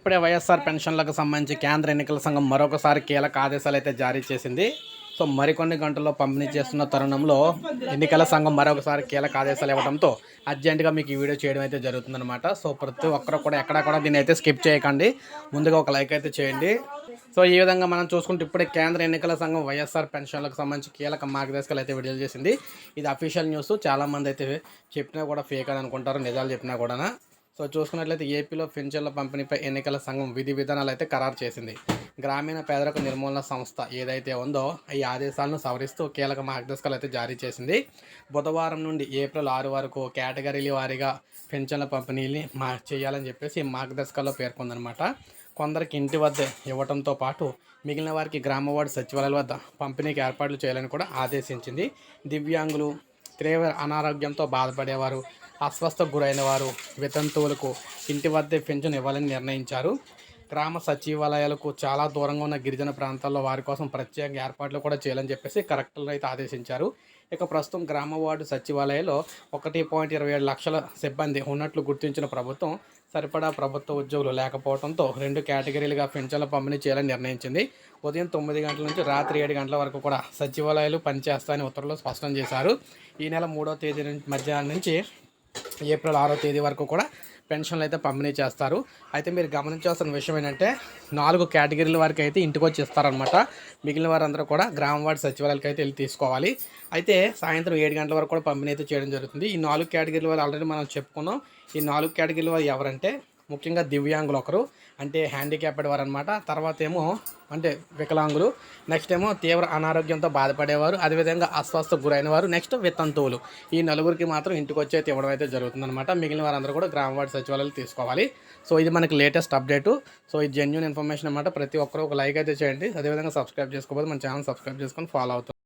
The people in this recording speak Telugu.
ఇప్పుడే వైఎస్ఆర్ పెన్షన్లకు సంబంధించి కేంద్ర ఎన్నికల సంఘం మరొకసారి కీలక ఆదేశాలు అయితే జారీ చేసింది. సో మరికొన్ని గంటల్లో పంపిణీ చేస్తున్న తరుణంలో ఎన్నికల సంఘం మరొకసారి కీలక ఆదేశాలు ఇవ్వడంతో అర్జెంటుగా మీకు ఈ వీడియో చేయడం అయితే జరుగుతుందన్నమాట. సో ప్రతి ఒక్కరు కూడా ఎక్కడా కూడా దీన్ని అయితే స్కిప్ చేయకండి, ముందుగా ఒక లైక్ అయితే చేయండి. సో ఈ విధంగా మనం చూసుకుంటే ఇప్పుడే కేంద్ర ఎన్నికల సంఘం వైఎస్ఆర్ పెన్షన్లకు సంబంధించి కీలక మార్గదర్శకాలు అయితే విడుదల చేసింది. ఇది అఫీషియల్ న్యూస్. చాలామంది అయితే చెప్పినా కూడా ఫేక్ అని అనుకుంటారు, నిజాలు చెప్పినా కూడా. సో చూసుకున్నట్లయితే ఏపీలో పెన్షన్ల పంపిణీపై ఎన్నికల సంఘం విధి విధానాలు అయితే ఖరారు చేసింది. గ్రామీణ పేదరిక నిర్మూలన సంస్థ ఏదైతే ఉందో ఈ ఆదేశాలను సవరిస్తూ కీలక మార్గదర్శకాలు అయితే జారీ చేసింది. బుధవారం నుండి ఏప్రిల్ 6 వరకు కేటగిరీల వారీగా పెన్షన్ల పంపిణీని చేయాలని చెప్పేసి ఈ మార్గదర్శకాల్లో పేర్కొందనమాట. కొందరికి ఇంటి వద్ద ఇవ్వడంతో పాటు మిగిలిన వారికి గ్రామ వార్డు సచివాలయాల వద్ద పంపిణీకి ఏర్పాట్లు చేయాలని కూడా ఆదేశించింది. దివ్యాంగులు, తీవ్ర అనారోగ్యంతో బాధపడేవారు, అస్వస్థకు గురైన వారు, వితంతువులకు ఇంటి వద్దే పెన్షన్ ఇవ్వాలని నిర్ణయించారు. గ్రామ సచివాలయాలకు చాలా దూరంగా ఉన్న గిరిజన ప్రాంతాల్లో వారి కోసం ప్రత్యేక ఏర్పాట్లు కూడా చేయాలని చెప్పేసి కలెక్టర్లు అయితే ఆదేశించారు. ఇక ప్రస్తుతం గ్రామ వార్డు సచివాలయంలో 1.27 లక్షల సిబ్బంది ఉన్నట్లు గుర్తించిన ప్రభుత్వం సరిపడా ప్రభుత్వ ఉద్యోగులు లేకపోవడంతో 2 కేటగిరీలుగా పెన్షన్ల పంపిణీ చేయాలని నిర్ణయించింది. ఉదయం 9 గంటల నుంచి రాత్రి 7 గంటల వరకు కూడా సచివాలయాలు పనిచేస్తాయని ఉత్తర్వులు స్పష్టం చేశారు. ఈ నెల 3వ తేదీ మధ్యాహ్నం నుంచి ఏప్రిల్ 6వ తేదీ వరకు కూడా పెన్షన్లు అయితే పంపిణీ చేస్తారు. అయితే మీరు గమనించాల్సిన విషయం ఏంటంటే 4 కేటగిరీల వరకు అయితే ఇంటికి వచ్చి ఇస్తారనమాట. మిగిలిన వారందరూ కూడా గ్రామ వార్డు సచివాలయాలకు అయితే వెళ్ళి తీసుకోవాలి. అయితే సాయంత్రం 7 గంటల వరకు కూడా పంపిణీ అయితే చేయడం జరుగుతుంది. ఈ 4 కేటగిరీల వారు ఆల్రెడీ మనం చెప్పుకున్నాం. ఈ 4 కేటగిరీల వారు ఎవరంటే ముఖ్యంగా దివ్యాంగులు ఒకరు, అంటే హ్యాండిక్యాప్డ్ వారు అనమాట. తర్వాత ఏమో అంటే వికలాంగులు, నెక్స్ట్ ఏమో తీవ్ర అనారోగ్యంతో బాధపడేవారు, అదేవిధంగా అస్వస్థకు గురైన వారు, నెక్స్ట్ వితంతువులు. ఈ నలుగురికి మాత్రం ఇంటికి వచ్చి అయితే ఇవ్వడం అయితే జరుగుతుందన్నమాట. మిగిలిన వారందరూ కూడా గ్రామ వార్డు సచివాలయాలు తీసుకోవాలి. సో ఇది మనకి లేటెస్ట్ అప్డేటు. సో ఇది జెన్యూన్ ఇన్ఫర్మేషన్ అనమాట. ప్రతి ఒక్కరు ఒక లైక్ అయితే చేయండి. అదేవిధంగా సబ్స్క్రైబ్ చేసుకోకపోతే మన ఛానల్ సబ్స్క్రైబ్ చేసుకొని ఫాలో అవుతాం.